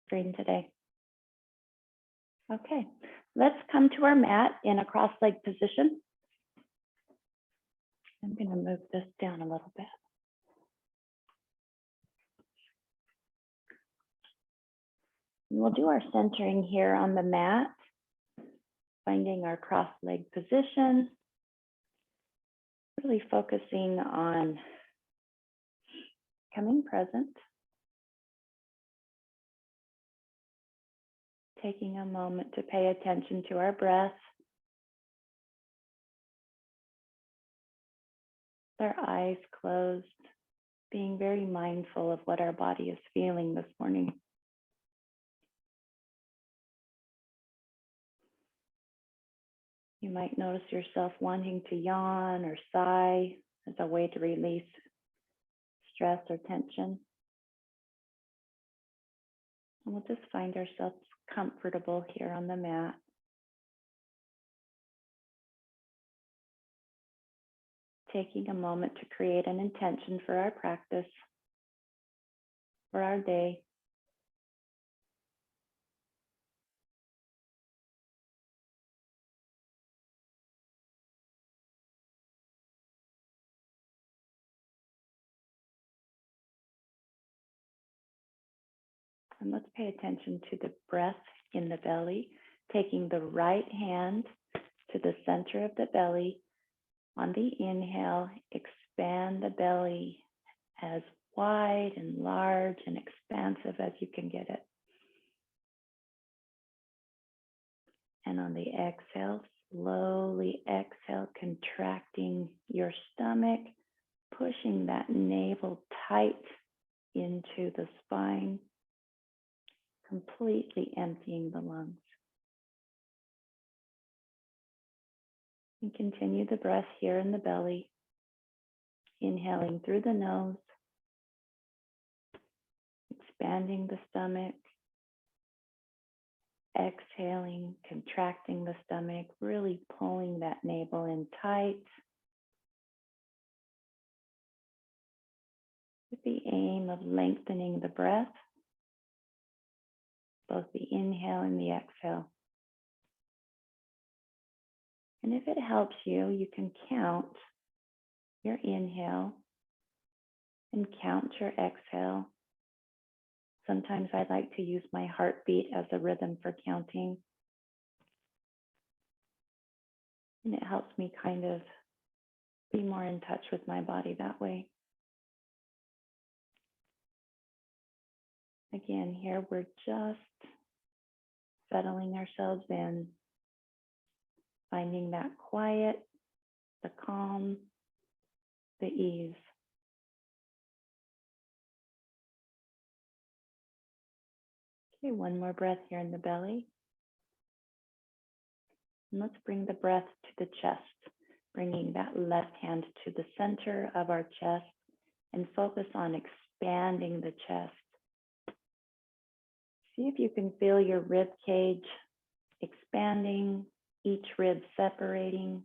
screen today. Okay, let's come to our mat in a cross-leg position. I'm going to move this down a little bit. And we'll do our centering here on the mat, finding our cross-leg position, really focusing on becoming present, taking a moment to pay attention to our breath, our eyes closed, being very mindful of what our body is feeling this morning. You might notice yourself wanting to yawn or sigh as a way to release stress or tension. And we'll just find ourselves comfortable here on the mat. Taking a moment to create an intention for our practice, for our day. And let's pay attention to the breath in the belly, taking the right hand to the center of the belly. On the inhale, expand the belly as wide and large and expansive as you can get it. And on the exhale, slowly exhale, contracting your stomach, pushing that navel tight into the spine, completely emptying the lungs. And continue the breath here in the belly, inhaling through the nose, expanding the stomach, exhaling, contracting the stomach, really pulling that navel in tight with the aim of lengthening the breath, both the inhale and the exhale. And if it helps you, you can count your inhale and count your exhale. Sometimes I like to use my heartbeat as a rhythm for counting. And it helps me kind of be more in touch with my body that way. Again, here we're just settling ourselves in, finding that quiet, the calm, the ease. Okay, one more breath here in the belly. And let's bring the breath to the chest, bringing that left hand to the center of our chest and focus on expanding the chest. See if you can feel your rib cage expanding, each rib separating.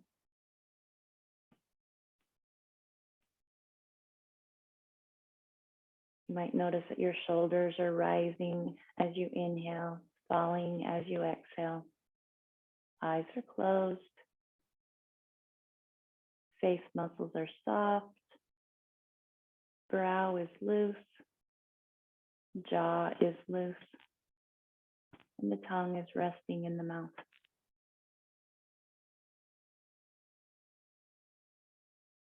You might notice that your shoulders are rising as you inhale, falling as you exhale. Eyes are closed. Face muscles are soft. Brow is loose. Jaw is loose. And the tongue is resting in the mouth.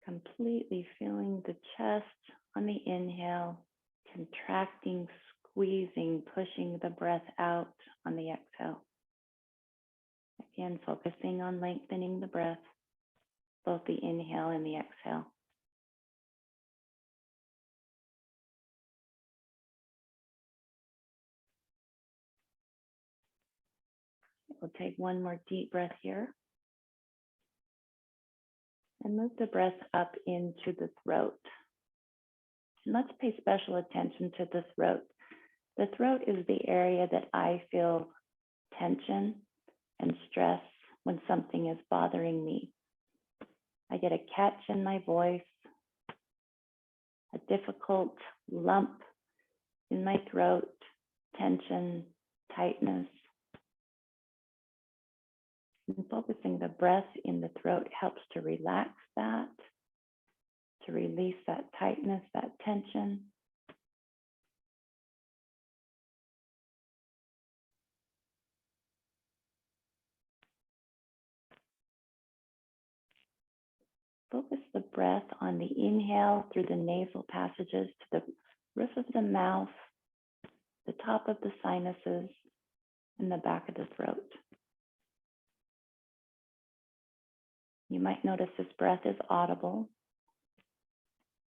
Completely feeling the chest on the inhale, contracting, squeezing, pushing the breath out on the exhale. Again, focusing on lengthening the breath, both the inhale and the exhale. We'll take one more deep breath here. And move the breath up into the throat. And let's pay special attention to the throat. The throat is the area that I feel tension and stress when something is bothering me. I get a catch in my voice, a difficult lump in my throat, tension, tightness. And focusing the breath in the throat helps to relax that, to release that tightness, that tension. Focus the breath on the inhale through the nasal passages to the roof of the mouth, the top of the sinuses, and the back of the throat. You might notice this breath is audible,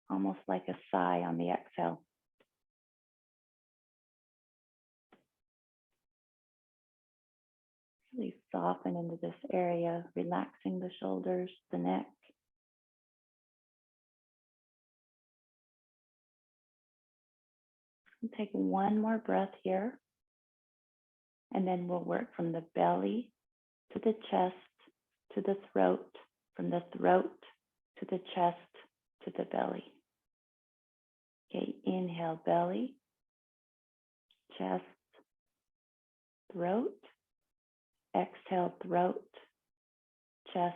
almost like a sigh on the exhale. Really soften into this area, relaxing the shoulders, the neck. And take one more breath here, and then we'll work from the belly to the chest, to the throat, from the throat to the chest, to the belly. Okay, inhale, belly, chest, throat. Exhale, throat, chest,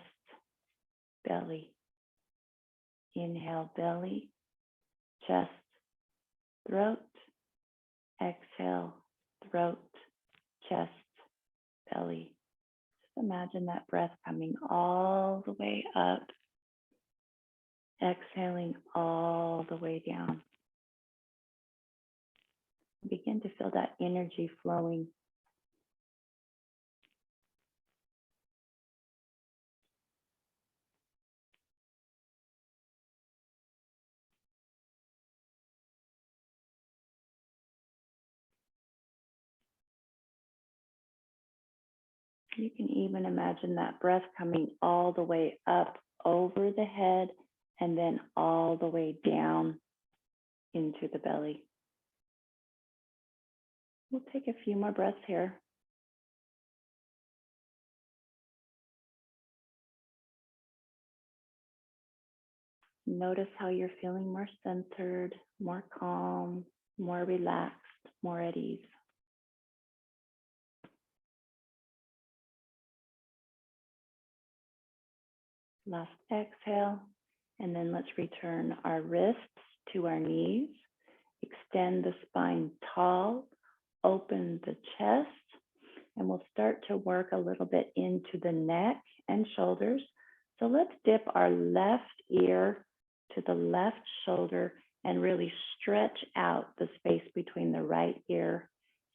belly. Inhale, belly, chest, throat. Exhale, throat, chest, belly. Just imagine that breath coming all the way up, exhaling all the way down. Begin to feel that energy flowing. You can even imagine that breath coming all the way up over the head and then all the way down into the belly. We'll take a few more breaths here. Notice how you're feeling more centered, more calm, more relaxed, more at ease. Last exhale, and then let's return our wrists to our knees. Extend the spine tall, open the chest, and we'll start to work a little bit into the neck and shoulders. So let's dip our left ear to the left shoulder and really stretch out the space between the right ear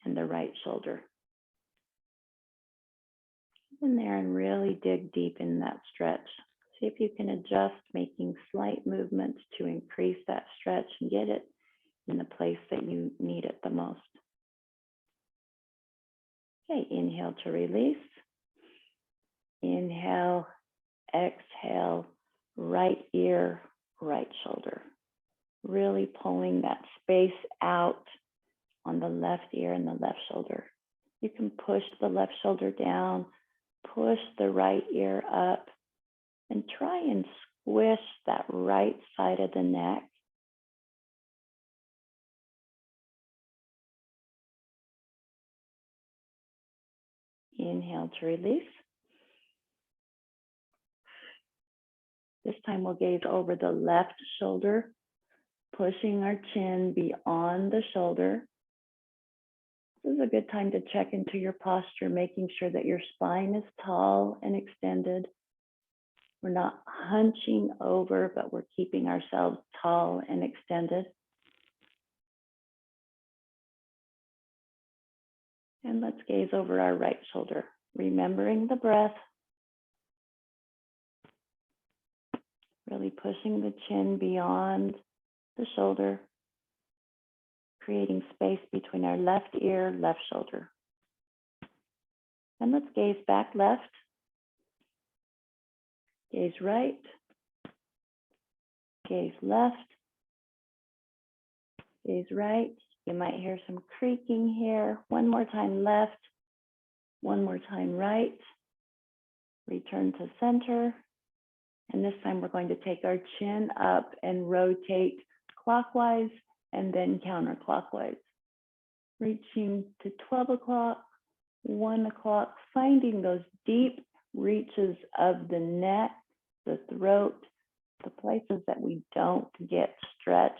and the right shoulder. In there and really dig deep in that stretch. See if you can adjust, making slight movements to increase that stretch and get it in the place that you need it the most. Okay, inhale to release. Inhale, exhale, right ear, right shoulder. Really pulling that space out on the left ear and the left shoulder. You can push the left shoulder down, push the right ear up, and try and squish that right side of the neck. Inhale to release. This time we'll gaze over the left shoulder, pushing our chin beyond the shoulder. This is a good time to check into your posture, making sure that your spine is tall and extended. We're not hunching over, but we're keeping ourselves tall and extended. And let's gaze over our right shoulder, remembering the breath. Really pushing the chin beyond the shoulder, creating space between our left ear, left shoulder. And let's gaze back left, gaze right, gaze left, gaze right. You might hear some creaking here. One more time left, one more time right. Return to center. And this time we're going to take our chin up and rotate clockwise and then counterclockwise. reaching to 12 o'clock, 1 o'clock, finding those deep reaches of the neck, the throat, the places that we don't get stretched.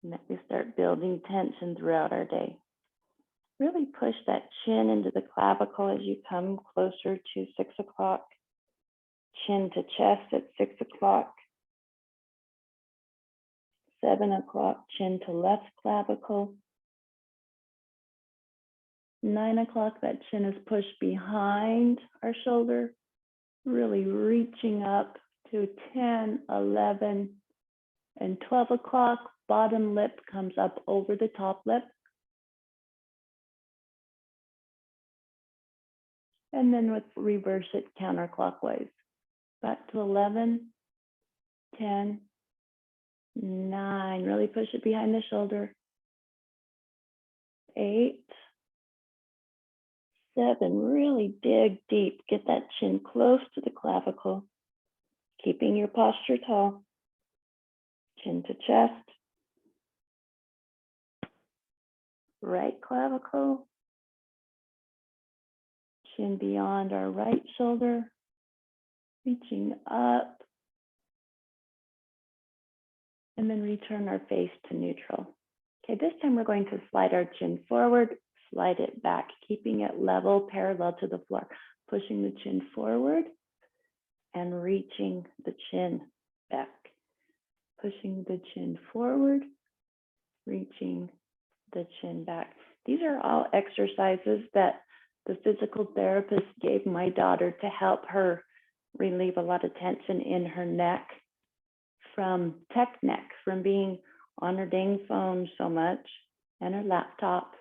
And that we start building tension throughout our day. Really push that chin into the clavicle as you come closer to 6 o'clock. Chin to chest at 6 o'clock. 7 o'clock, chin to left clavicle. 9 o'clock, that chin is pushed behind our shoulder, really reaching up to 10, 11, and 12 o'clock, bottom lip comes up over the top lip. And then let's reverse it counterclockwise. Back to 11, 10, 9, really push it behind the shoulder. 8, 7, really dig deep. Get that chin close to the clavicle, keeping your posture tall. Chin to chest. Right clavicle. Chin beyond our right shoulder. Reaching up. And then return our face to neutral. Okay, this time we're going to slide our chin forward, slide it back, keeping it level, parallel to the floor. Pushing the chin forward and reaching the chin back. Pushing the chin forward, reaching the chin back. These are all exercises that the physical therapist gave my daughter to help her relieve a lot of tension in her neck from tech neck, from being on her dang phone so much and her laptop.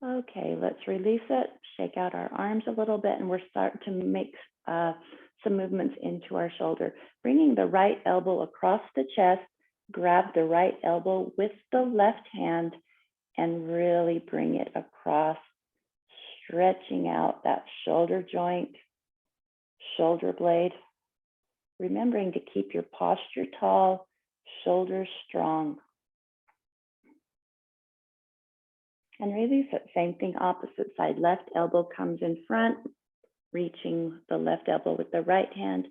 Okay, let's release it, shake out our arms a little bit, and we're starting to make some movements into our shoulder. Bringing the right elbow across the chest, grab the right elbow with the left hand and really bring it across, stretching out that shoulder joint, shoulder blade. Remembering to keep your posture tall, shoulders strong. And release it. Same thing, opposite side. Left elbow comes in front, reaching the left elbow with the right hand,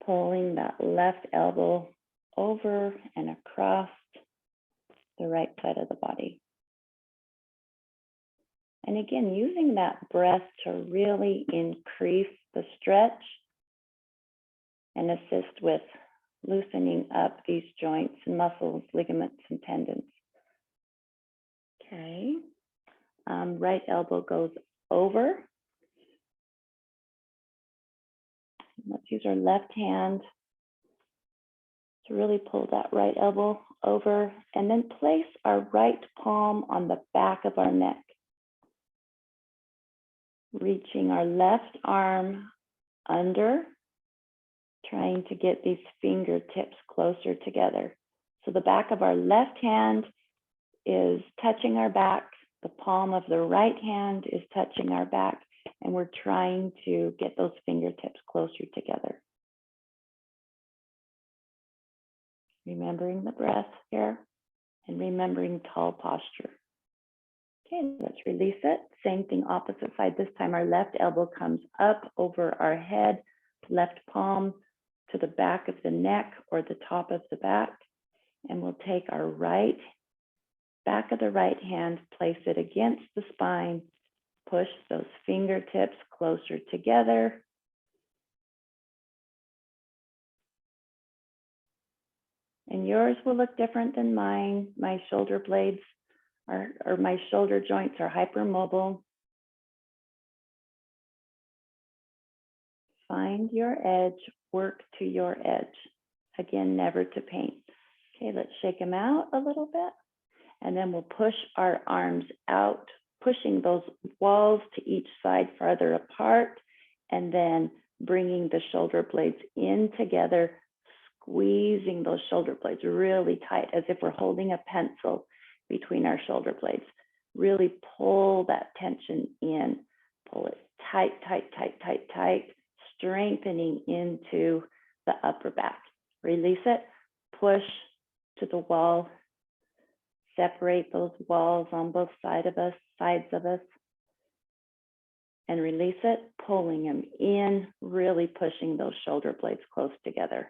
pulling that left elbow over and across the right side of the body. And again, using that breath to really increase the stretch and assist with loosening up these joints and muscles, ligaments, and tendons. Okay, right elbow goes over. Let's use our left hand to really pull that right elbow over, and then place our right palm on the back of our neck. Reaching our left arm under, trying to get these fingertips closer together. So the back of our left hand is touching our back, the palm of the right hand is touching our back, and we're trying to get those fingertips closer together. Remembering the breath here and remembering tall posture. Okay, let's release it. Same thing, opposite side. This time our left elbow comes up over our head, left palm to the back of the neck or the top of the back, and we'll take our right back of the right hand, place it against the spine, push those fingertips closer together. And yours will look different than mine. My shoulder blades or my shoulder joints are hypermobile. Find your edge, work to your edge. Again, never to pain. Okay, let's shake them out a little bit. And then we'll push our arms out, pushing those walls to each side farther apart, and then bringing the shoulder blades in together, squeezing those shoulder blades really tight, as if we're holding a pencil between our shoulder blades. Really pull that tension in, pull it tight, tight, tight, tight, tight, strengthening into the upper back. Release it, push to the wall. Separate those walls on both sides of us, and release it, pulling them in, really pushing those shoulder blades close together.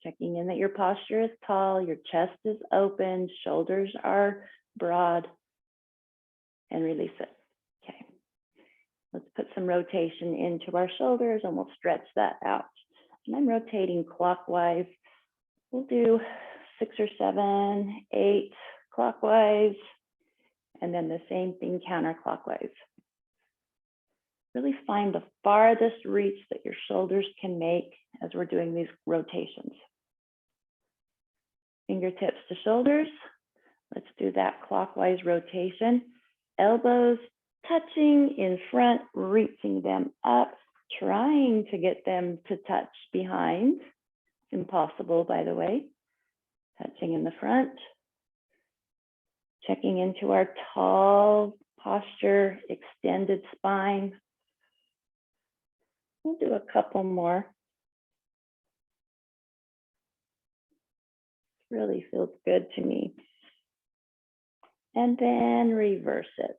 Checking in that your posture is tall, your chest is open, shoulders are broad, and release it. Okay. Let's put some rotation into our shoulders and we'll stretch that out. And I'm rotating clockwise. We'll do 6 or 7, 8 clockwise, and then the same thing counterclockwise. Really find the farthest reach that your shoulders can make as we're doing these rotations. Fingertips to shoulders. Let's do that clockwise rotation. Elbows touching in front, reaching them up, trying to get them to touch behind. Impossible, by the way. Touching in the front. Checking into our tall posture, extended spine. We'll do a couple more. Really feels good to me. And then reverse it.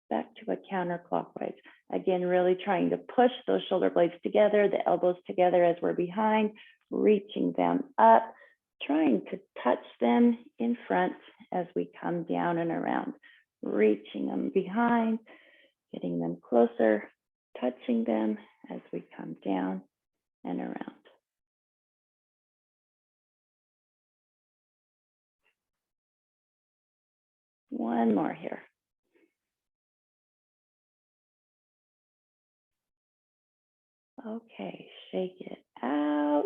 Back to a counterclockwise. Again, really trying to push those shoulder blades together, the elbows together as we're behind, reaching them up, trying to touch them in front as we come down and around, reaching them behind, getting them closer, touching them as we come down and around. One more here. Okay, shake it out.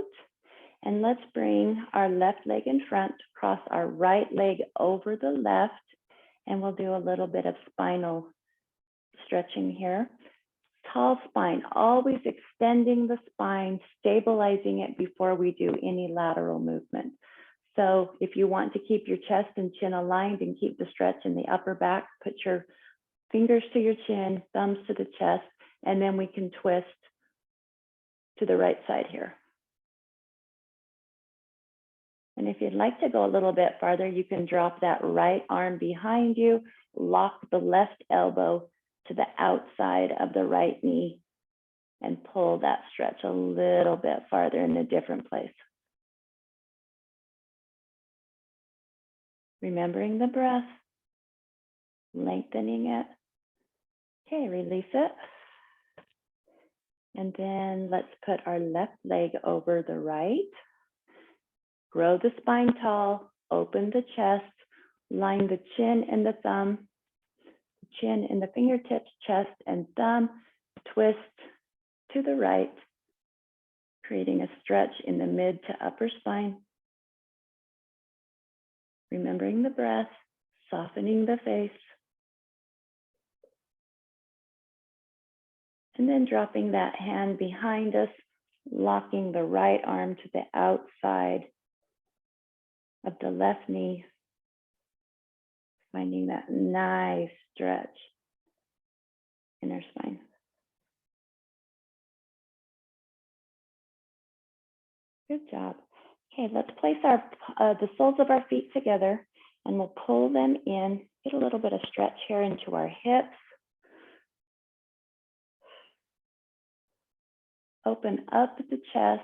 And let's bring our left leg in front, cross our right leg over the left, and we'll do a little bit of spinal stretching here. Tall spine, always extending the spine, stabilizing it before we do any lateral movement. So if you want to keep your chest and chin aligned and keep the stretch in the upper back, put your fingers to your chin, thumbs to the chest, and then we can twist to the right side here. And if you'd like to go a little bit farther, you can drop that right arm behind you, lock the left elbow to the outside of the right knee, and pull that stretch a little bit farther in a different place. Remembering the breath, lengthening it. Okay, release it. And then let's put our left leg over the right. Grow the spine tall, open the chest, line the chin and the thumb, chin and the fingertips, chest and thumb, twist to the right, creating a stretch in the mid to upper spine. Remembering the breath, softening the face. And then dropping that hand behind us, locking the right arm to the outside of the left knee, finding that nice stretch in our spine. Good job. Okay, let's place our the soles of our feet together, and we'll pull them in. Get a little bit of stretch here into our hips. Open up the chest,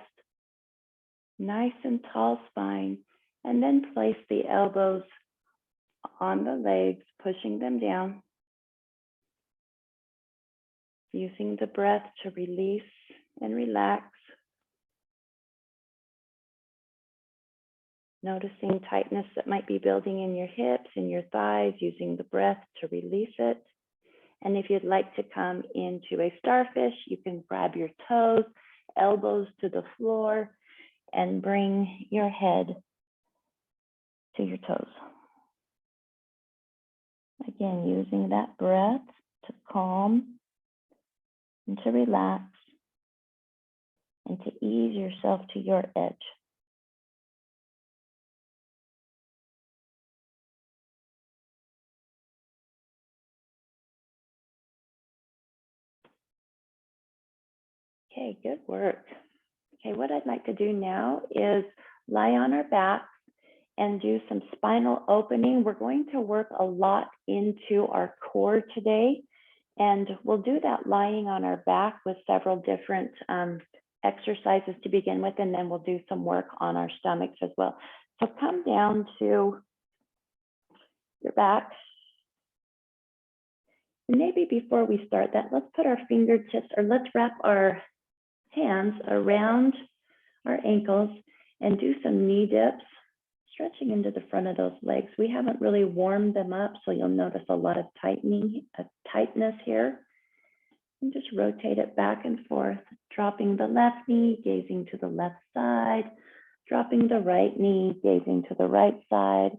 nice and tall spine, and then place the elbows on the legs, pushing them down. Using the breath to release and relax. Noticing tightness that might be building in your hips and your thighs, using the breath to release it. And if you'd like to come into a starfish, you can grab your toes, elbows to the floor, and bring your head to your toes. Again, using that breath to calm and to relax and to ease yourself to your edge. Okay, good work. Okay, what I'd like to do now is lie on our back and do some spinal opening. We're going to work a lot into our core today, and we'll do that lying on our back with several different exercises to begin with, and then we'll do some work on our stomachs as well. So come down to your back. And maybe before we start that, let's put our fingertips, or let's wrap our hands around our ankles and do some knee dips, stretching into the front of those legs. We haven't really warmed them up, so you'll notice a lot of tightness here. And just rotate it back and forth, dropping the left knee, gazing to the left side, dropping the right knee, gazing to the right side.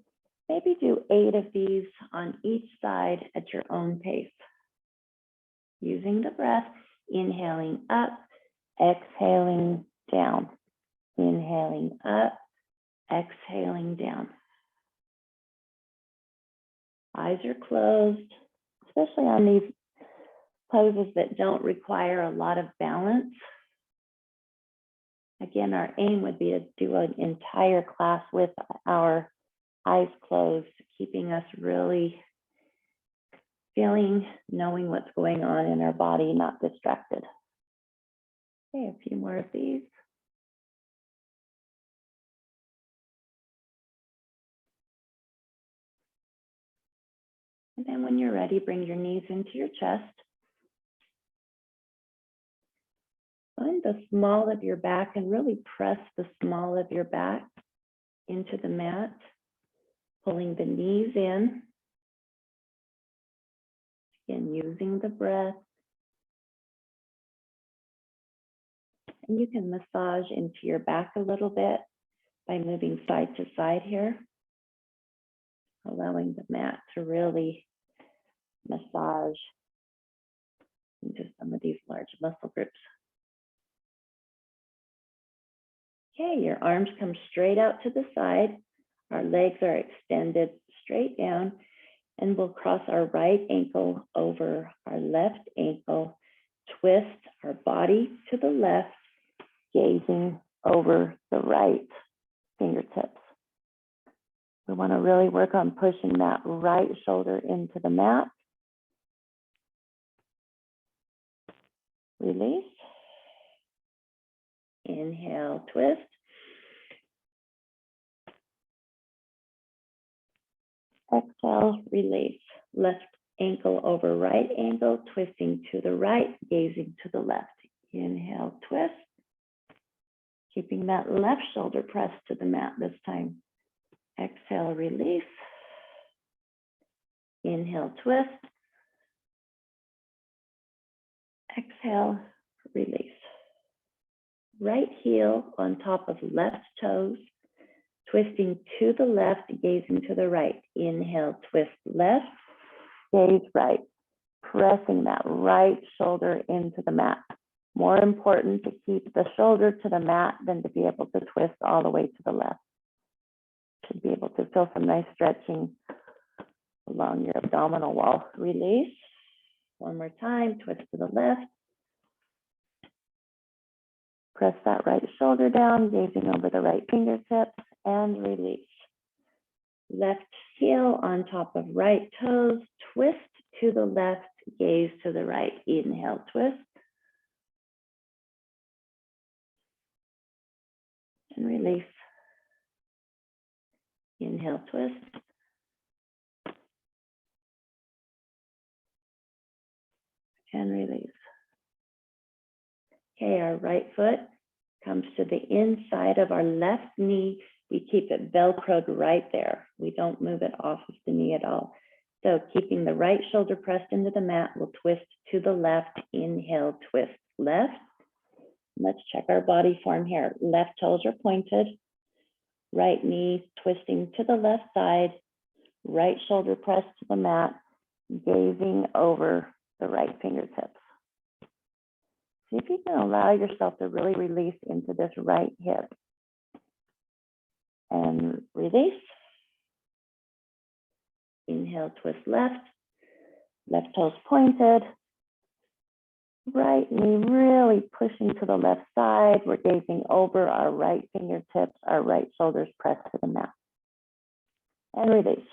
Maybe do 8 of these on each side at your own pace. Using the breath, inhaling up, exhaling down. Inhaling up, exhaling down. Eyes are closed, especially on these poses that don't require a lot of balance. Again, our aim would be to do an entire class with our eyes closed, keeping us really feeling, knowing what's going on in our body, not distracted. Okay, a few more of these. And then when you're ready, bring your knees into your chest. Find the small of your back and really press the small of your back into the mat, pulling the knees in. Again, using the breath. And you can massage into your back a little bit by moving side to side here, allowing the mat to really massage into some of these large muscle groups. Okay, your arms come straight out to the side. Our legs are extended straight down, and we'll cross our right ankle over our left ankle, twist our body to the left, gazing over the right fingertips. We want to really work on pushing that right shoulder into the mat. Release. Inhale, twist. Exhale, release. Left ankle over right ankle, twisting to the right, gazing to the left. Inhale, twist. Keeping that left shoulder pressed to the mat this time. Exhale, release. Inhale, twist. Exhale, release. Right heel on top of left toes, twisting to the left, gazing to the right. Inhale, twist left, gaze right. Pressing that right shoulder into the mat. More important to keep the shoulder to the mat than to be able to twist all the way to the left. Should be able to feel some nice stretching along your abdominal wall. Release. One more time, twist to the left. Press that right shoulder down, gazing over the right fingertips, and release. Left heel on top of right toes, twist to the left, gaze to the right. Inhale, twist. And release. Inhale, twist. And release. Okay, our right foot comes to the inside of our left knee. We keep it Velcroed right there. We don't move it off of the knee at all. So keeping the right shoulder pressed into the mat, we'll twist to the left. Inhale, twist left. Let's check our body form here. Left toes are pointed. Right knee twisting to the left side. Right shoulder pressed to the mat, gazing over the right fingertips. See if you can allow yourself to really release into this right hip. And release. Inhale, twist left. Left toes pointed. Right knee really pushing to the left side. We're gazing over our right fingertips, our right shoulders pressed to the mat. And release.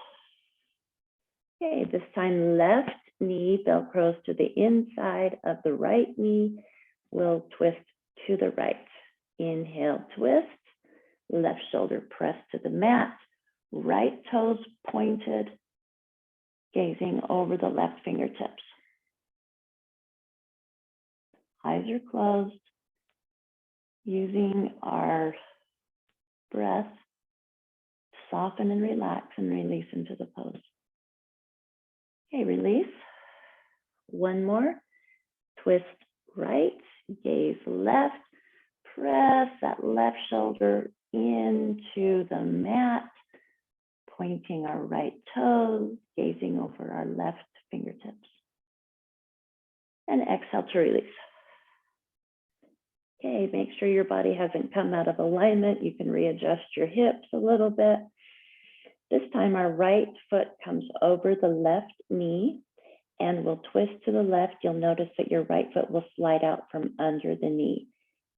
Okay, this time left knee velcros to the inside of the right knee. We'll twist to the right. Inhale, twist. Left shoulder pressed to the mat. Right toes pointed, gazing over the left fingertips. Eyes are closed, using our breath to soften and relax and release into the pose. Okay, release. One more. Twist right, gaze left, press that left shoulder into the mat, pointing our right toes, gazing over our left fingertips. And exhale to release. Okay, make sure your body hasn't come out of alignment. You can readjust your hips a little bit. This time our right foot comes over the left knee and we'll twist to the left. You'll notice that your right foot will slide out from under the knee.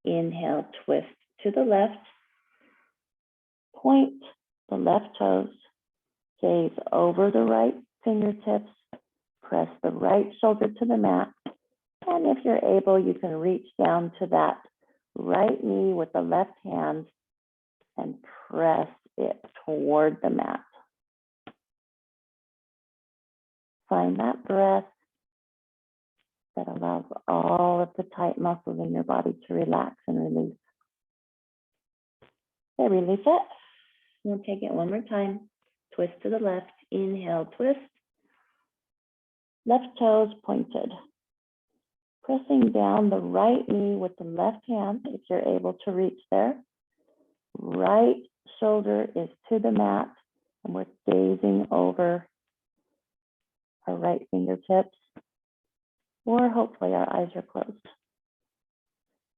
Inhale, twist to the left. Point the left toes. Gaze over the right fingertips. Press the right shoulder to the mat. And if you're able, you can reach down to that right knee with the left hand and press it toward the mat. Find that breath that allows all of the tight muscles in your body to relax and release. Okay, release it. We'll take it one more time. Twist to the left. Inhale, twist. Left toes pointed. Pressing down the right knee with the left hand, if you're able to reach there. Right shoulder is to the mat, and we're gazing over our right fingertips, or hopefully our eyes are closed.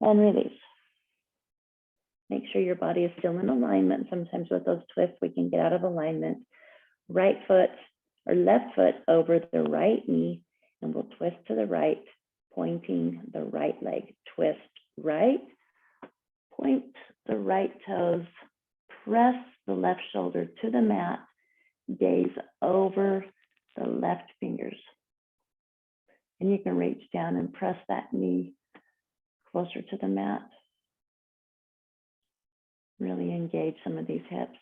And release. Make sure your body is still in alignment. Sometimes with those twists, we can get out of alignment. Right foot or left foot over the right knee, and we'll twist to the right, pointing the right leg. Twist right, point the right toes, press the left shoulder to the mat, gaze over the left fingers. And you can reach down and press that knee closer to the mat. Really engage some of these hips.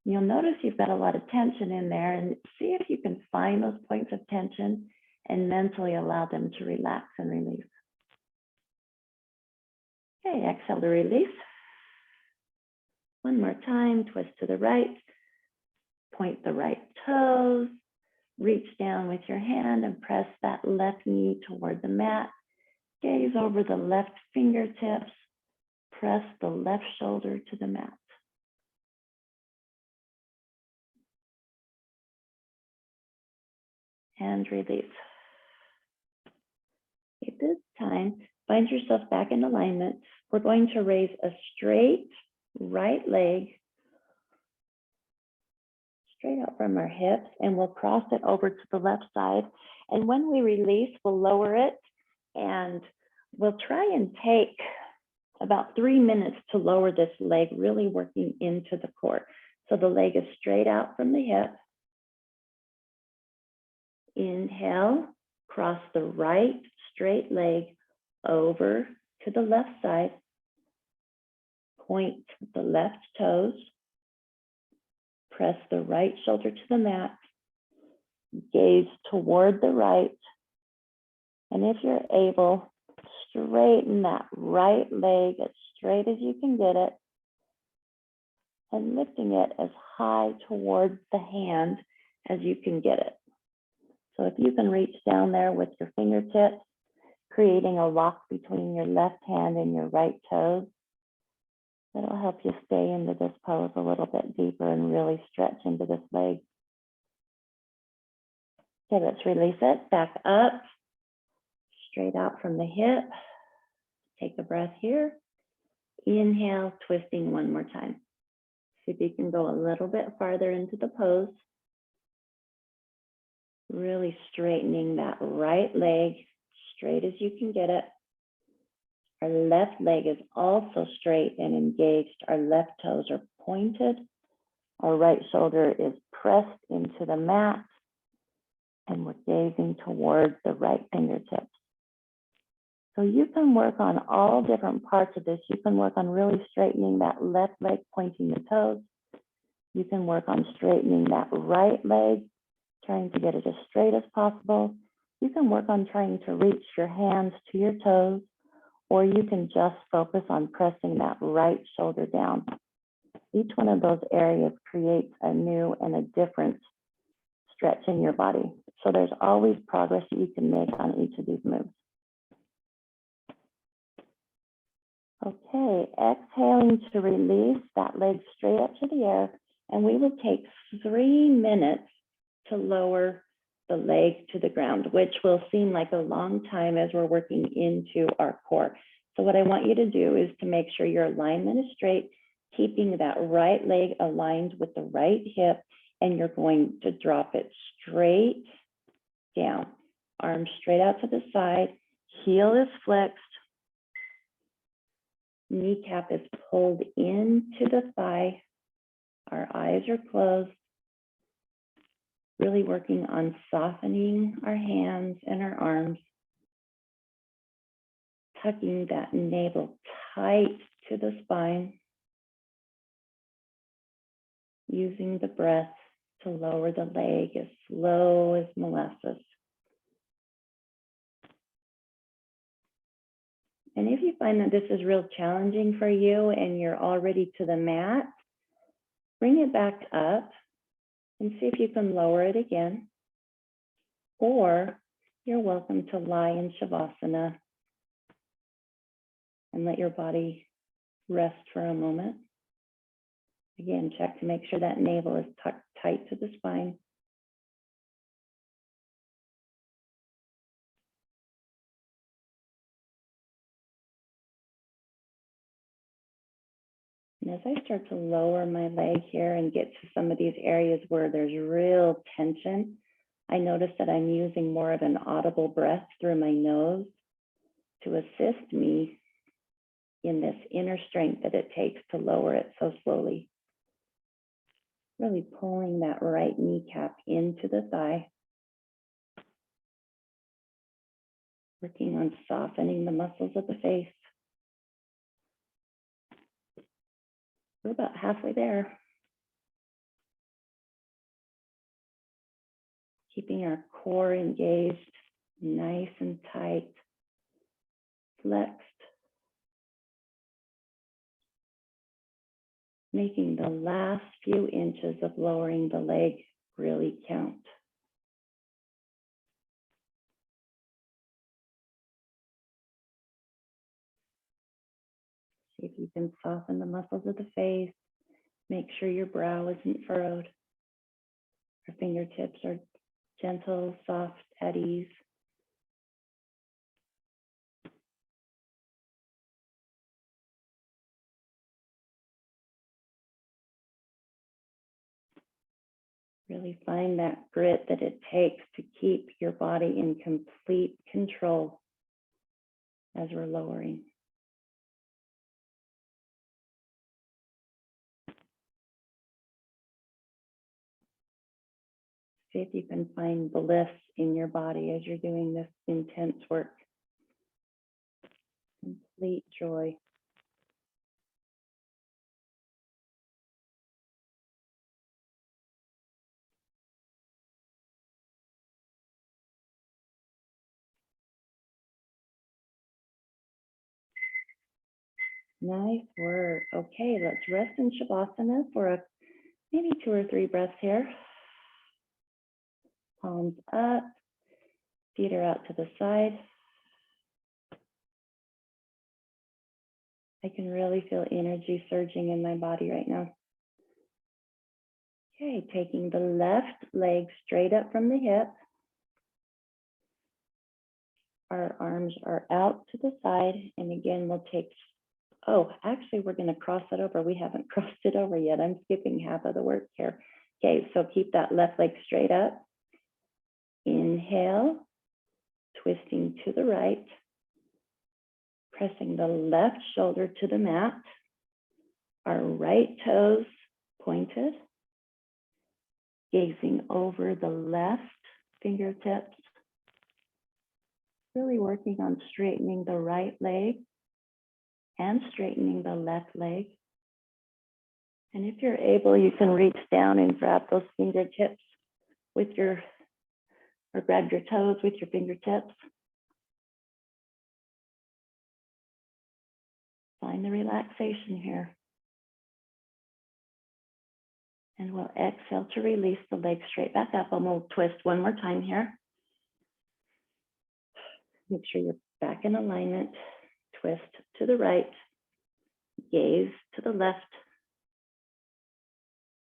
You'll notice you've got a lot of tension in there, and see if you can find those points of tension and mentally allow them to relax and release. Okay, exhale to release. One more time, twist to the right, point the right toes, reach down with your hand and press that left knee toward the mat. Gaze over the left fingertips, press the left shoulder to the mat. And release. Okay, this time, find yourself back in alignment. We're going to raise a straight right leg, straight out from our hips, and we'll cross it over to the left side. And when we release, we'll lower it, and we'll try and take about 3 minutes to lower this leg, really working into the core. So the leg is straight out from the hip. Inhale, cross the right straight leg over to the left side. Point the left toes. Press the right shoulder to the mat. Gaze toward the right. And if you're able, straighten that right leg as straight as you can get it. And lifting it as high towards the hand as you can get it. So if you can reach down there with your fingertips, creating a lock between your left hand and your right toes, that'll help you stay into this pose a little bit deeper and really stretch into this leg. Okay, let's release it. Back up, straight out from the hip. Take a breath here. Inhale, twisting one more time. See if you can go a little bit farther into the pose. Really straightening that right leg, straight as you can get it. Our left leg is also straight and engaged. Our left toes are pointed. Our right shoulder is pressed into the mat, and we're gazing towards the right fingertips. So you can work on all different parts of this. You can work on really straightening that left leg, pointing the toes. You can work on straightening that right leg, trying to get it as straight as possible. You can work on trying to reach your hands to your toes, or you can just focus on pressing that right shoulder down. Each one of those areas creates a new and a different stretch in your body. So there's always progress that you can make on each of these moves. Okay, exhaling to release that leg straight up to the air, and we will take 3 minutes to lower the leg to the ground, which will seem like a long time as we're working into our core. So what I want you to do is to make sure your alignment is straight, keeping that right leg aligned with the right hip, and you're going to drop it straight down. Arms straight out to the side, heel is flexed, kneecap is pulled into the thigh, our eyes are closed, really working on softening our hands and our arms, tucking that navel tight to the spine, using the breath to lower the leg as slow as molasses. And if you find that this is real challenging for you and you're already to the mat, bring it back up and see if you can lower it again. Or you're welcome to lie in Shavasana and let your body rest for a moment. Again, check to make sure that navel is tucked tight to the spine. And as I start to lower my leg here and get to some of these areas where there's real tension, I notice that I'm using more of an audible breath through my nose to assist me in this inner strength that it takes to lower it so slowly. Really pulling that right kneecap into the thigh. Working on softening the muscles of the face. We're about halfway there. Keeping our core engaged, nice and tight, flexed. Making the last few inches of lowering the leg really count. See if you can soften the muscles of the face. Make sure your brow isn't furrowed. Our fingertips are gentle, soft, at ease. Really find that grit that it takes to keep your body in complete control as we're lowering. See if you can find bliss in your body as you're doing this intense work. Complete joy. Nice work. Okay, let's rest in Shavasana for maybe 2 or 3 breaths here. Palms up, feet are out to the side. I can really feel energy surging in my body right now. Okay, taking the left leg straight up from the hip. Our arms are out to the side, and again, we'll take, oh, actually, we're going to cross it over. We haven't crossed it over yet. I'm skipping half of the work here. Okay, so keep that left leg straight up. Inhale, twisting to the right, pressing the left shoulder to the mat, our right toes pointed, gazing over the left fingertips, really working on straightening the right leg and straightening the left leg. And if you're able, you can reach down and grab those fingertips with your, or grab your toes with your fingertips. Find the relaxation here. And we'll exhale to release the legs straight back up, and we'll twist one more time here. Make sure you're back in alignment. Twist to the right, gaze to the left.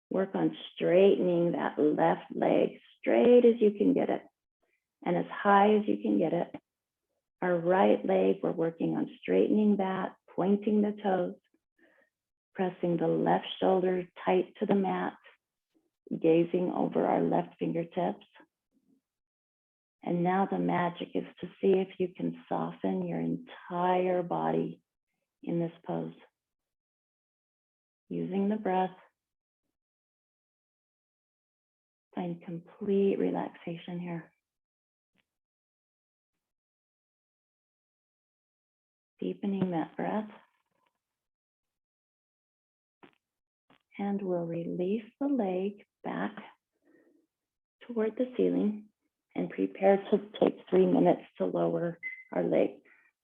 Work on straightening that left leg straight as you can get it and as high as you can get it. Our right leg, we're working on straightening that, pointing the toes, pressing the left shoulder tight to the mat, gazing over our left fingertips. And now the magic is to see if you can soften your entire body in this pose. Using the breath, find complete relaxation here. Deepening that breath. And we'll release the leg back toward the ceiling and prepare to take 3 minutes to lower our leg.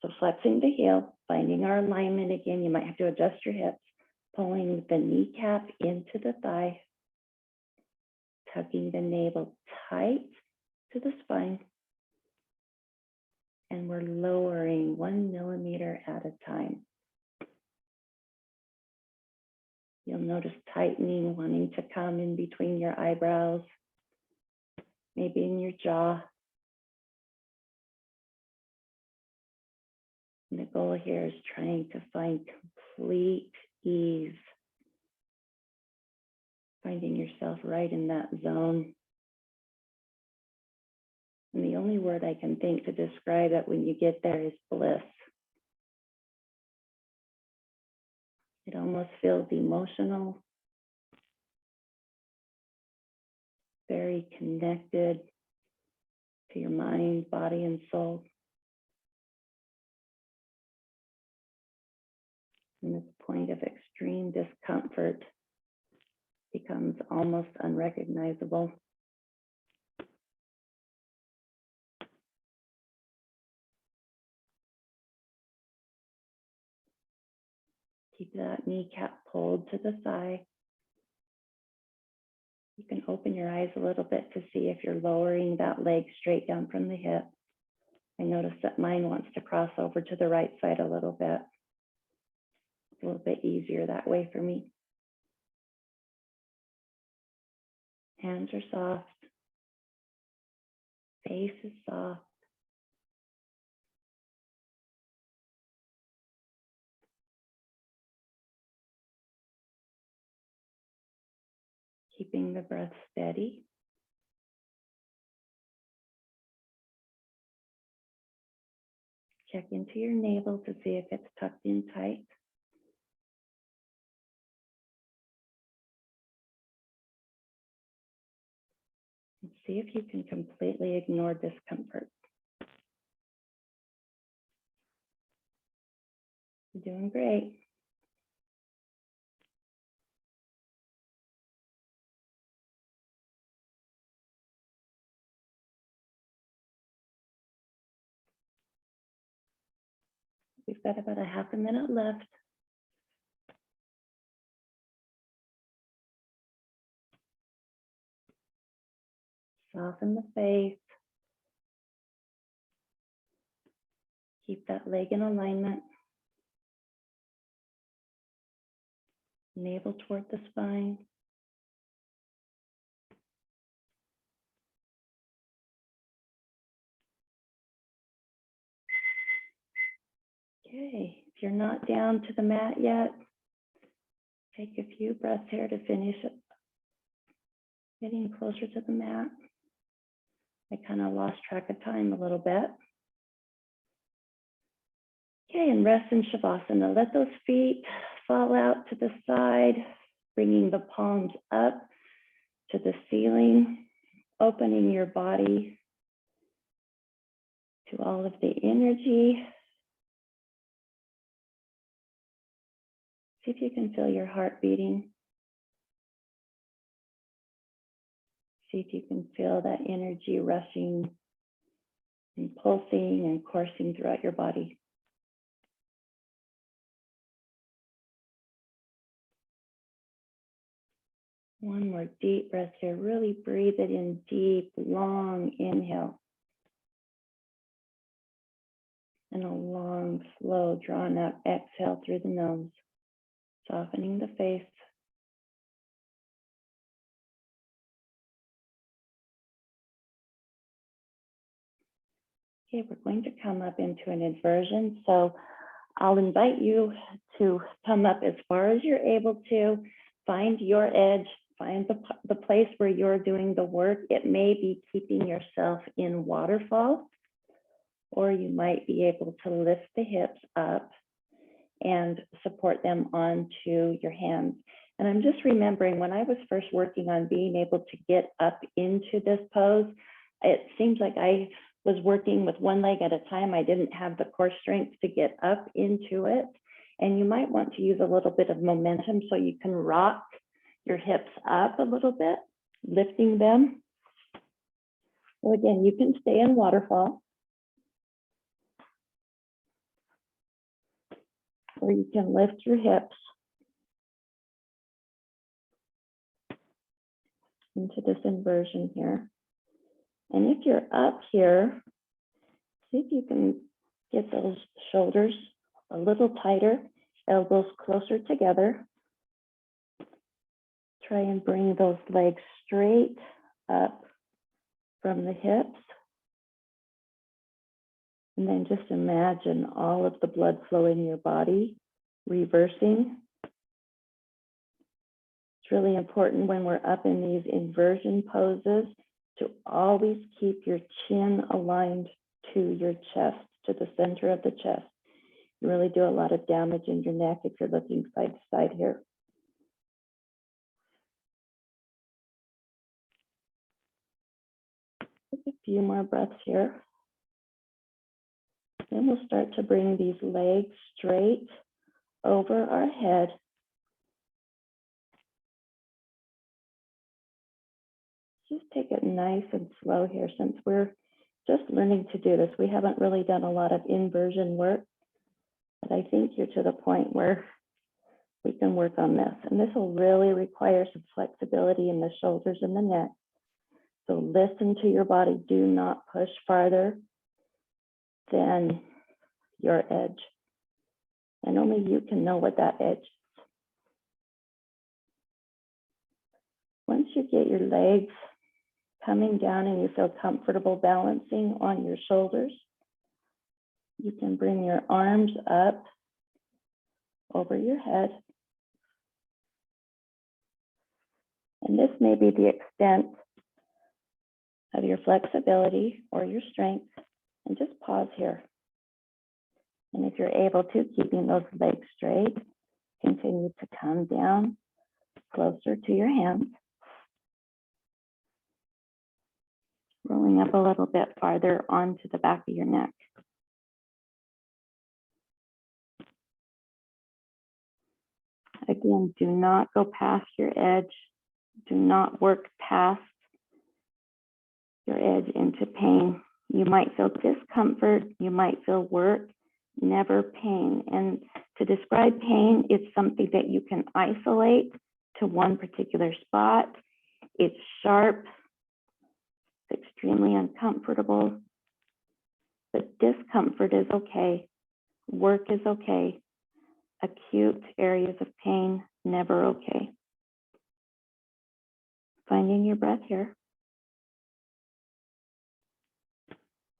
So flexing the heel, finding our alignment again. You might have to adjust your hips, pulling the kneecap into the thigh, tucking the navel tight to the spine, and we're lowering 1 millimeter at a time. You'll notice tightening, wanting to come in between your eyebrows, maybe in your jaw. And the goal here is trying to find complete ease, finding yourself right in that zone. And the only word I can think to describe it when you get there is bliss. It almost feels emotional, very connected to your mind, body, and soul. And this point of extreme discomfort becomes almost unrecognizable. Keep that kneecap pulled to the thigh. You can open your eyes a little bit to see if you're lowering that leg straight down from the hip. I notice that mine wants to cross over to the right side a little bit. It's a little bit easier that way for me. Hands are soft. Face is soft. Keeping the breath steady. Check into your navel to see if it's tucked in tight. And see if you can completely ignore discomfort. You're doing great. We've got about a half a minute left. Soften the face. Keep that leg in alignment. Navel toward the spine. Okay, if you're not down to the mat yet, take a few breaths here to finish it. Getting closer to the mat. I kind of lost track of time a little bit. Okay, and rest in Shavasana. Let those feet fall out to the side, bringing the palms up to the ceiling, opening your body to all of the energy. See if you can feel your heart beating. See if you can feel that energy rushing and pulsing and coursing throughout your body. One more deep breath here. Really breathe it in deep, long inhale. And a long, slow, drawn out exhale through the nose, softening the face. Okay, we're going to come up into an inversion. So I'll invite you to come up as far as you're able to. Find your edge, find the place where you're doing the work. It may be keeping yourself in waterfall, or you might be able to lift the hips up and support them onto your hands. And I'm just remembering when I was first working on being able to get up into this pose, it seems like I was working with one leg at a time. I didn't have the core strength to get up into it. And you might want to use a little bit of momentum so you can rock your hips up a little bit, lifting them. So again, you can stay in waterfall, or you can lift your hips into this inversion here. And if you're up here, see if you can get those shoulders a little tighter, elbows closer together. Try and bring those legs straight up from the hips. And then just imagine all of the blood flow in your body, reversing. It's really important when we're up in these inversion poses to always keep your chin aligned to your chest, to the center of the chest. You really do a lot of damage in your neck if you're looking side to side here. Take a few more breaths here. Then we'll start to bring these legs straight over our head. Just take it nice and slow here since we're just learning to do this. We haven't really done a lot of inversion work, but I think you're to the point where we can work on this. And this will really require some flexibility in the shoulders and the neck. So listen to your body. Do not push farther than your edge. And only you can know what that edge is. Once you get your legs coming down and you feel comfortable balancing on your shoulders, you can bring your arms up over your head. And this may be the extent of your flexibility or your strength. And just pause here. And if you're able to, keeping those legs straight, continue to come down closer to your hands. Rolling up a little bit farther onto the back of your neck. Again, do not go past your edge. Do not work past your edge into pain. You might feel discomfort, you might feel work, never pain. And to describe pain, it's something that you can isolate to one particular spot. It's sharp, it's extremely uncomfortable, but discomfort is okay. Work is okay. Acute areas of pain, never okay. Finding your breath here.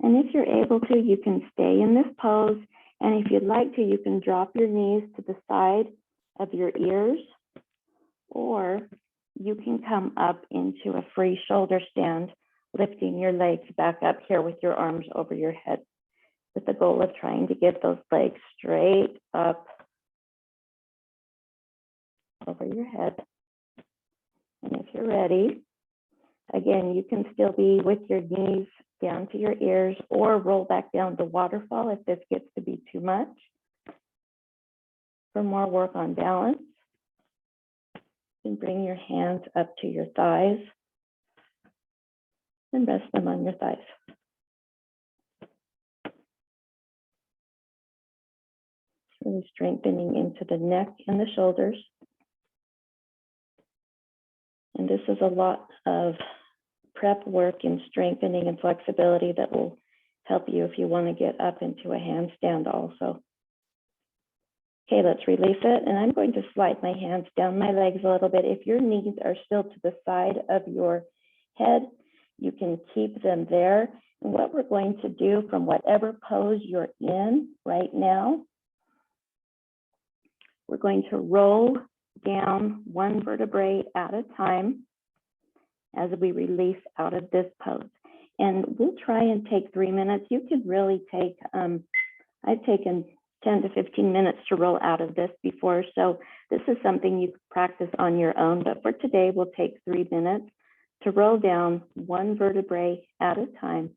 And if you're able to, you can stay in this pose. And if you'd like to, you can drop your knees to the side of your ears, or you can come up into a free shoulder stand, lifting your legs back up here with your arms over your head. with the goal of trying to get those legs straight up over your head. And if you're ready, again, you can still be with your knees down to your ears or roll back down to waterfall if this gets to be too much. For more work on balance, you can bring your hands up to your thighs and rest them on your thighs. Really strengthening into the neck and the shoulders. And this is a lot of prep work and strengthening and flexibility that will help you if you want to get up into a handstand also. Okay, let's release it. And I'm going to slide my hands down my legs a little bit. If your knees are still to the side of your head, you can keep them there. And what we're going to do from whatever pose you're in right now, we're going to roll down one vertebrae at a time as we release out of this pose. And we'll try and take 3 minutes. You could really take, I've taken 10 to 15 minutes to roll out of this before. So this is something you could practice on your own. But for today, we'll take 3 minutes to roll down one vertebrae at a time,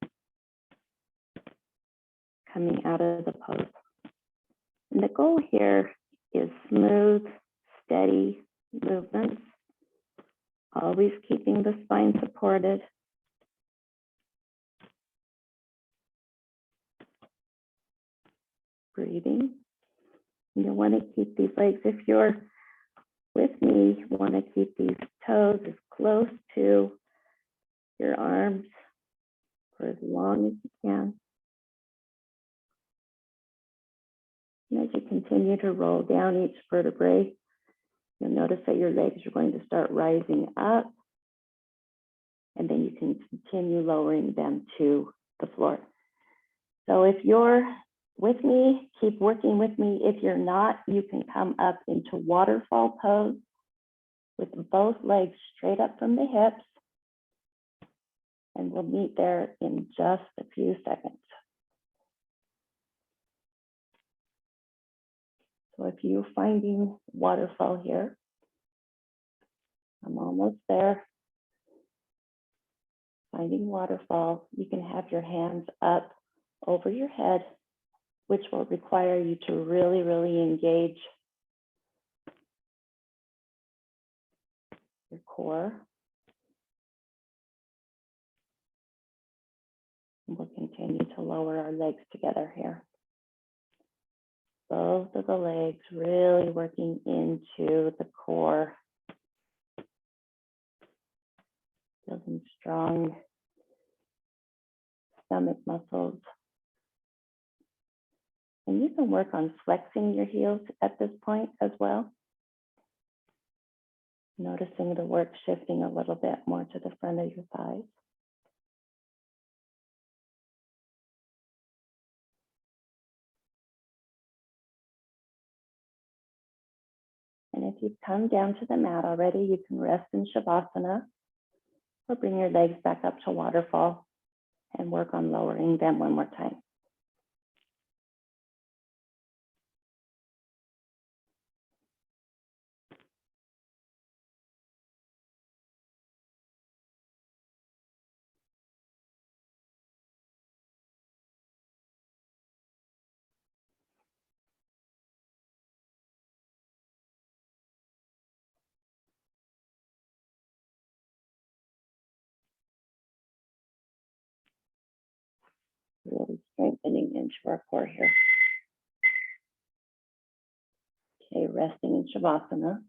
coming out of the pose. And the goal here is smooth, steady movements, always keeping the spine supported. Breathing. You want to keep these legs, if you're with me, you want to keep these toes as close to your arms for as long as you can. And as you continue to roll down each vertebrae, you'll notice that your legs are going to start rising up, and then you can continue lowering them to the floor. So if you're with me, keep working with me. If you're not, you can come up into waterfall pose with both legs straight up from the hips, and we'll meet there in just a few seconds. So if you're finding waterfall here, I'm almost there. Finding waterfall, you can have your hands up over your head, which will require you to really, really engage your core. And we'll continue to lower our legs together here. Both of the legs really working into the core. Building strong stomach muscles. And you can work on flexing your heels at this point as well. Noticing the work shifting a little bit more to the front of your thighs. And if you've come down to the mat already, you can rest in Shavasana or bring your legs back up to waterfall and work on lowering them one more time. Really strengthening into our core here. Okay, resting in Shavasana.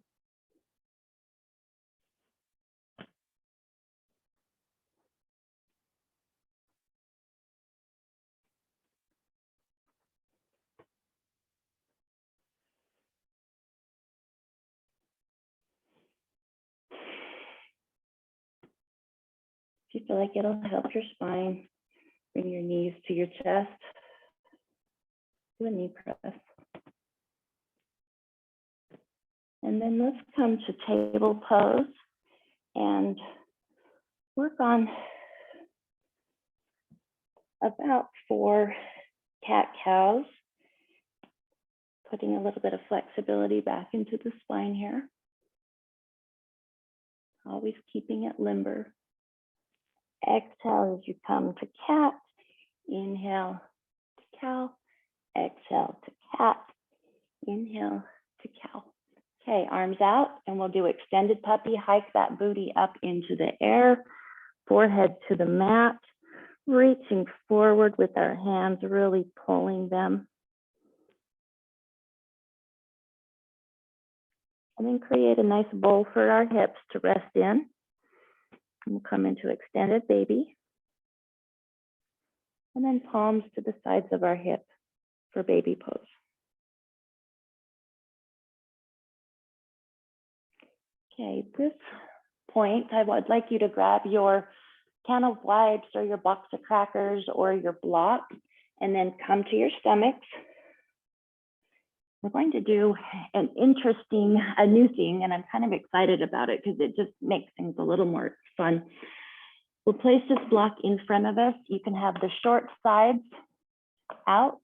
If you feel like it'll help your spine, bring your knees to your chest. Do a knee press. And then let's come to table pose and work on about 4 cat-cows. Putting a little bit of flexibility back into the spine here. Always keeping it limber. Exhale as you come to cat. Inhale to cow. Exhale to cat. Inhale to cow. Okay, arms out, and we'll do extended puppy. Hike that booty up into the air. Forehead to the mat. Reaching forward with our hands, really pulling them. And then create a nice bowl for our hips to rest in. And we'll come into extended baby. And then palms to the sides of our hip for baby pose. Okay, at this point, I would like you to grab your can of wipes or your box of crackers or your block, and then come to your stomachs. We're going to do an interesting, a new thing, and I'm kind of excited about it because it just makes things a little more fun. We'll place this block in front of us. You can have the short sides out.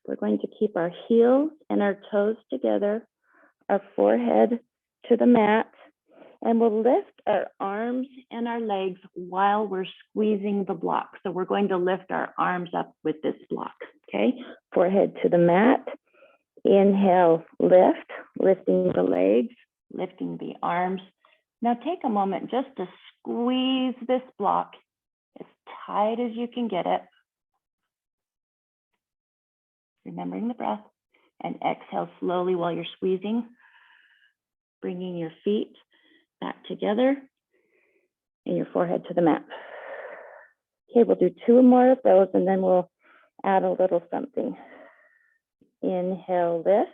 We're going to keep our heels and our toes together, our forehead to the mat, and we'll lift our arms and our legs while we're squeezing the block. So we're going to lift our arms up with this block, okay? Forehead to the mat. Inhale, lift, lifting the legs, lifting the arms. Now take a moment just to squeeze this block as tight as you can get it. Remembering the breath, and exhale slowly while you're squeezing, bringing your feet back together and your forehead to the mat. Okay, we'll do 2 more of those and then we'll add a little something. Inhale, lift.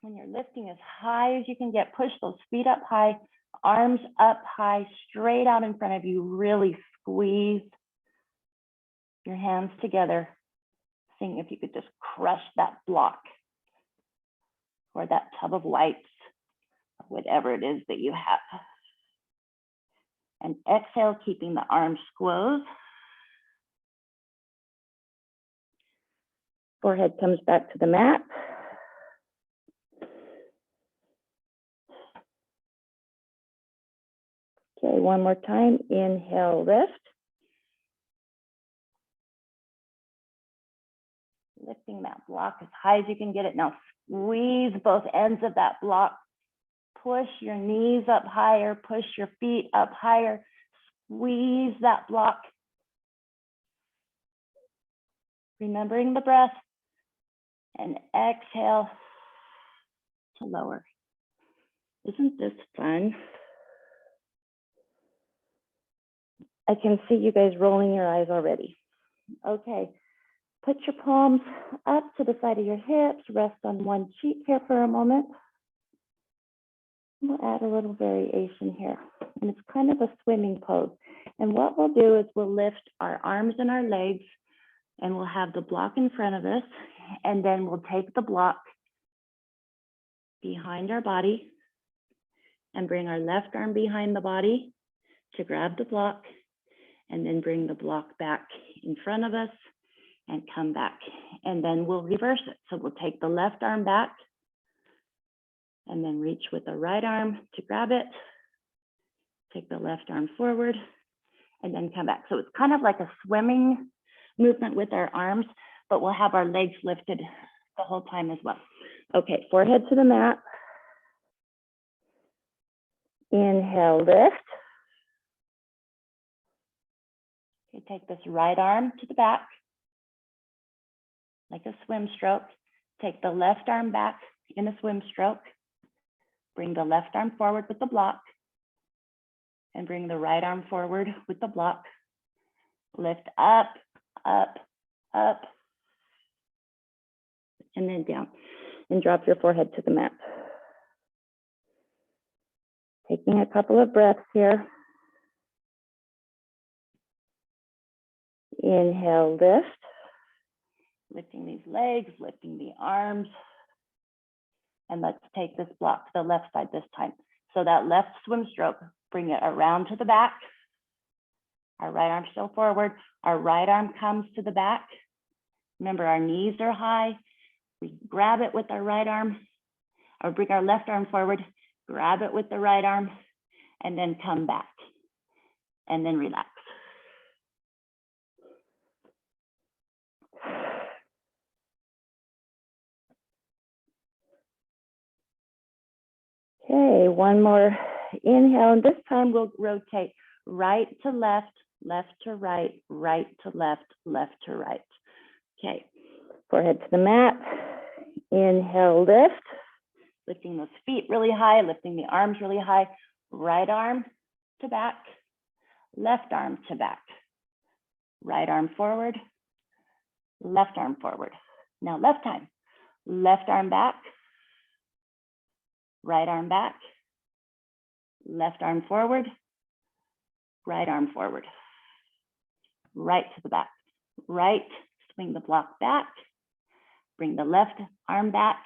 When you're lifting as high as you can get, push those feet up high, arms up high, straight out in front of you. Really squeeze your hands together. Seeing if you could just crush that block or that tub of wipes, whatever it is that you have. And exhale, keeping the arms closed. Forehead comes back to the mat. Okay, one more time. Inhale, lift. Lifting that block as high as you can get it. Now squeeze both ends of that block. Push your knees up higher, push your feet up higher. Squeeze that block. Remembering the breath. And exhale to lower. Isn't this fun? I can see you guys rolling your eyes already. Okay, put your palms up to the side of your hips, rest on one cheek here for a moment. We'll add a little variation here, and it's kind of a swimming pose. And what we'll do is we'll lift our arms and our legs, and we'll have the block in front of us, and then we'll take the block behind our body and bring our left arm behind the body to grab the block, and then bring the block back in front of us and come back. And then we'll reverse it. So we'll take the left arm back and then reach with the right arm to grab it. Take the left arm forward and then come back. So it's kind of like a swimming movement with our arms, but we'll have our legs lifted the whole time as well. Okay, forehead to the mat. Inhale, lift. Okay, take this right arm to the back, like a swim stroke. Take the left arm back in a swim stroke. Bring the left arm forward with the block, and bring the right arm forward with the block. Lift up, up, up, and then down. And drop your forehead to the mat. Taking a couple of breaths here. Inhale, lift. Lifting these legs, lifting the arms. And let's take this block to the left side this time. So that left swim stroke, bring it around to the back. Our right arm still forward. Our right arm comes to the back. Remember, our knees are high. We grab it with our right arm, or bring our left arm forward, grab it with the right arm, and then come back, and then relax. Okay, one more inhale, and this time we'll rotate right to left, left to right, right to left, left to right. Okay, forehead to the mat. Inhale, lift, lifting those feet really high, lifting the arms really high. Right arm to back, left arm to back. Right arm forward, left arm forward. Now left time, left arm back, right arm back, left arm forward, right arm forward. Right to the back, right, swing the block back, bring the left arm back,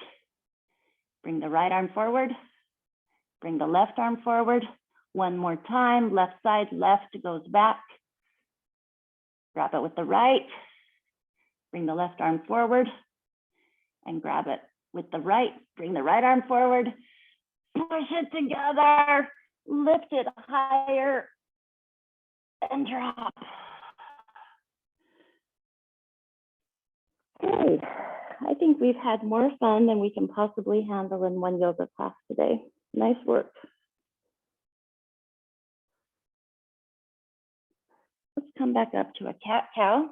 bring the right arm forward, bring the left arm forward. One more time, left side, left goes back. Grab it with the right, bring the left arm forward, and grab it with the right, bring the right arm forward, push it together, lift it higher, and drop. Okay, I think we've had more fun than we can possibly handle in one yoga class today. Nice work. Let's come back up to a cat-cow.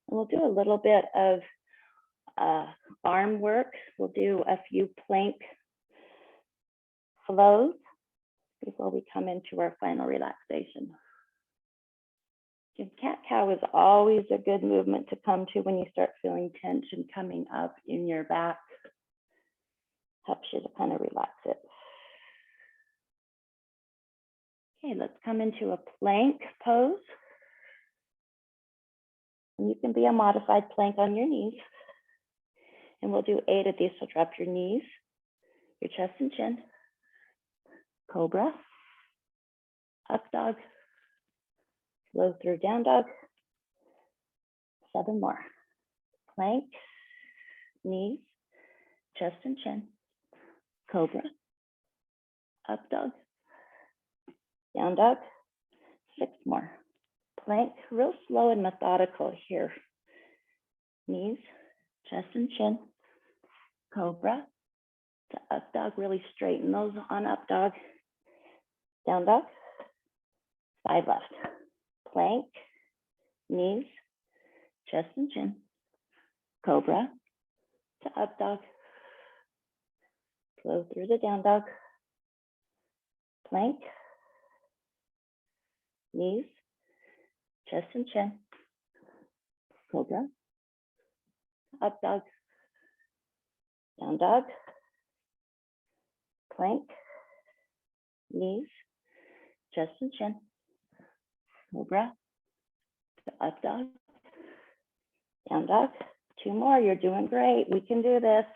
And we'll do a little bit of arm work. We'll do a few plank flows before we come into our final relaxation. Cat-cow is always a good movement to come to when you start feeling tension coming up in your back. Helps you to kind of relax it. Okay, let's come into a plank pose. And you can be a modified plank on your knees. And we'll do 8 of these, so drop your knees, your chest and chin. Cobra, up dog, flow through down dog. 7 more. Plank, knees, chest and chin. Cobra, up dog, down dog. 6 more. Plank, real slow and methodical here. Knees, chest and chin. Cobra to up dog, really straighten those on up dog. Down dog. 5 left. Plank, knees, chest and chin. Cobra to up dog. Flow through the down dog. Plank, knees, chest and chin. Cobra, up dog, down dog. Plank, knees, chest and chin. Cobra, up dog, down dog. 2 more, you're doing great. We can do this.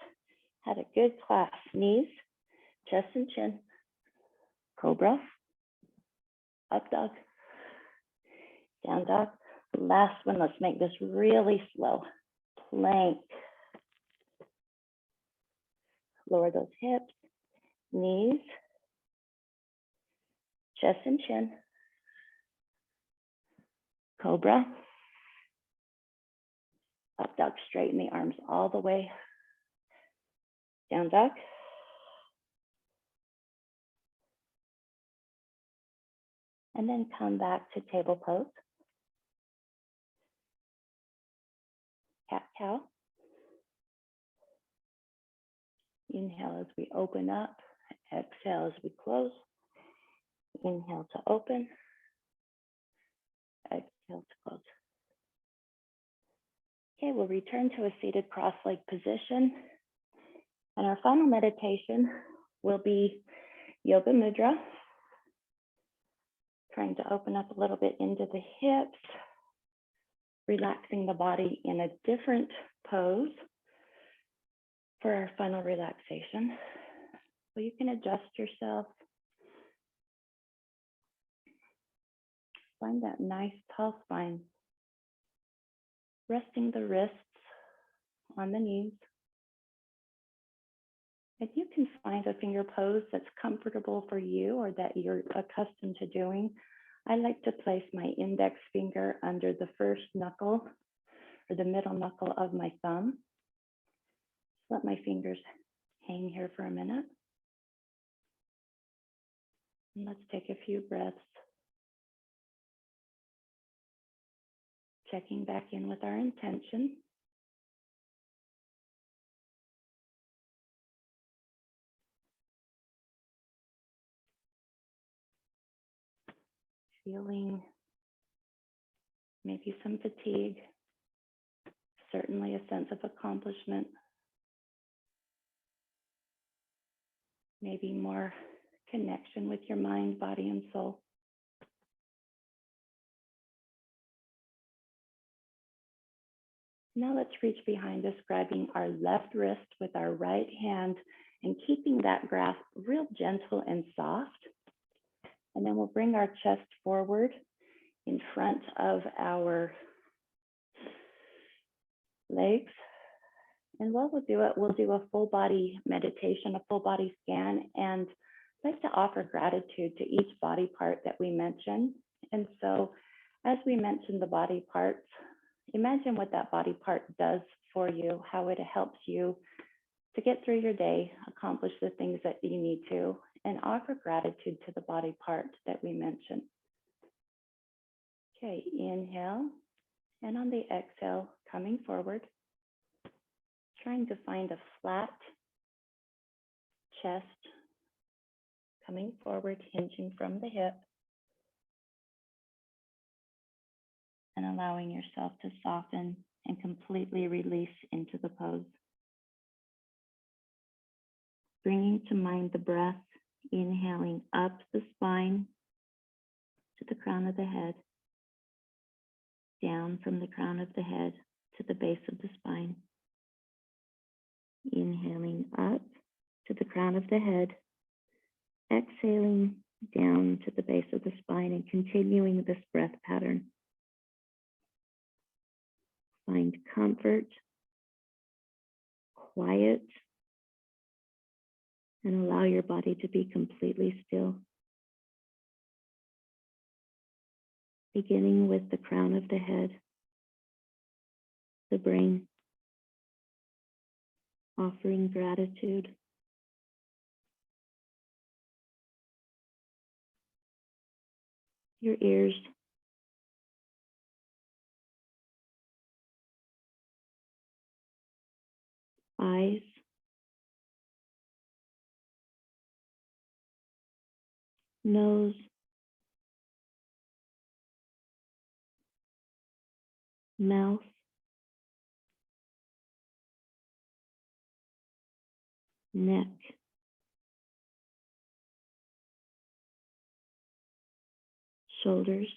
Had a good class. Knees, chest and chin. Cobra, up dog, down dog. Last one, let's make this really slow. Plank. Lower those hips, knees, chest and chin. Cobra. Up dog, straighten the arms all the way. Down dog. And then come back to table pose. Cat-cow. Inhale as we open up. Exhale as we close. Inhale to open. Exhale to close. Okay, we'll return to a seated cross-leg position. And our final meditation will be Yoga Mudra. Trying to open up a little bit into the hips, relaxing the body in a different pose for our final relaxation. So you can adjust yourself. Find that nice tall spine. Resting the wrists on the knees. And you can find a finger pose that's comfortable for you or that you're accustomed to doing. I like to place my index finger under the first knuckle or the middle knuckle of my thumb. Let my fingers hang here for a minute. And let's take a few breaths. Checking back in with our intention. Feeling maybe some fatigue, certainly a sense of accomplishment, maybe more connection with your mind, body, and soul. Now let's reach behind us, grabbing our left wrist with our right hand and keeping that grasp real gentle and soft. And then we'll bring our chest forward in front of our legs. And while we'll do it, we'll do a full body meditation, a full body scan, and I'd like to offer gratitude to each body part that we mention. And so as we mention the body parts, imagine what that body part does for you, how it helps you to get through your day, accomplish the things that you need to, and offer gratitude to the body part that we mentioned. Okay, inhale, and on the exhale, coming forward, trying to find a flat chest, coming forward, hinging from the hip, and allowing yourself to soften and completely release into the pose. Bringing to mind the breath, inhaling up the spine to the crown of the head, down from the crown of the head to the base of the spine. Inhaling up to the crown of the head, exhaling down to the base of the spine, and continuing this breath pattern. Find comfort, quiet, and allow your body to be completely still. Beginning with the crown of the head, the brain, offering gratitude. Your ears, eyes, nose, mouth, neck, shoulders,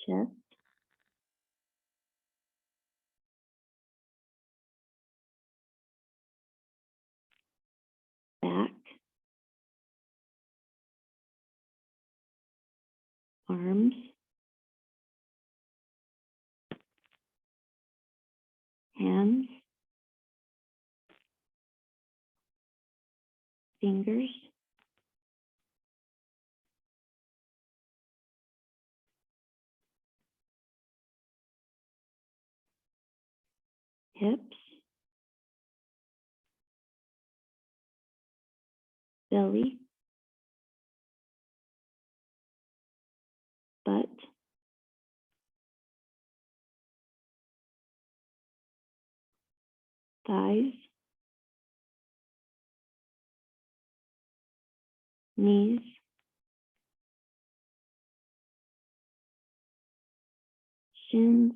chest, back, arms, hands, fingers, hips, belly, butt, thighs, knees, shins,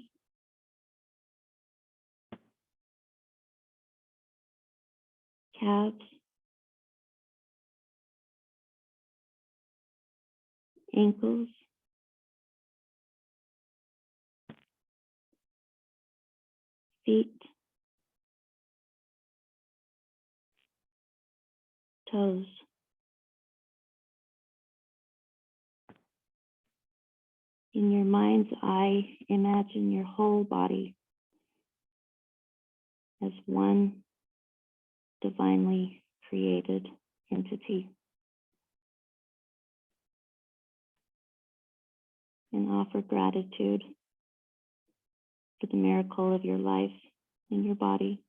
calves, ankles, feet, toes. In your mind's eye, imagine your whole body as one divinely created entity. And offer gratitude for the miracle of your life in your body.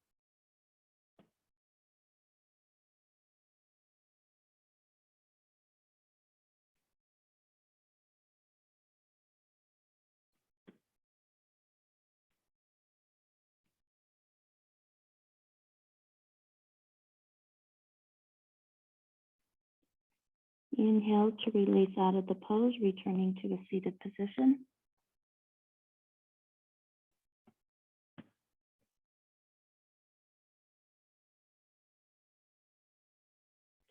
Inhale to release out of the pose, returning to a seated position.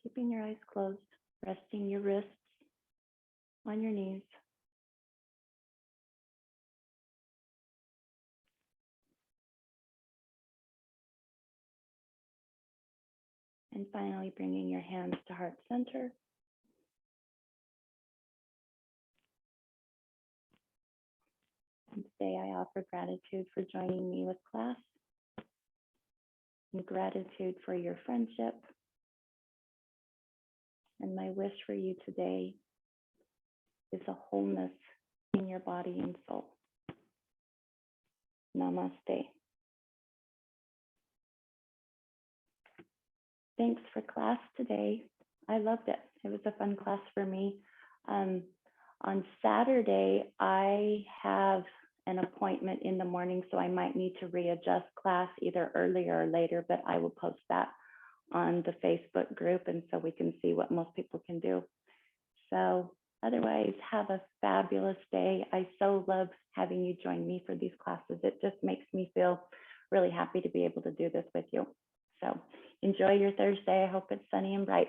Keeping your eyes closed, resting your wrists on your knees. And finally, bringing your hands to heart center. And today I offer gratitude for joining me with class, and gratitude for your friendship. And my wish for you today is a wholeness in your body and soul. Namaste. Thanks for class today. I loved it. It was a fun class for me. On Saturday, I have an appointment in the morning, so I might need to readjust class either earlier or later, but I will post that on the Facebook group, and so we can see what most people can do. So otherwise, have a fabulous day. I so love having you join me for these classes. It just makes me feel really happy to be able to do this with you. So enjoy your Thursday. I hope it's sunny and bright.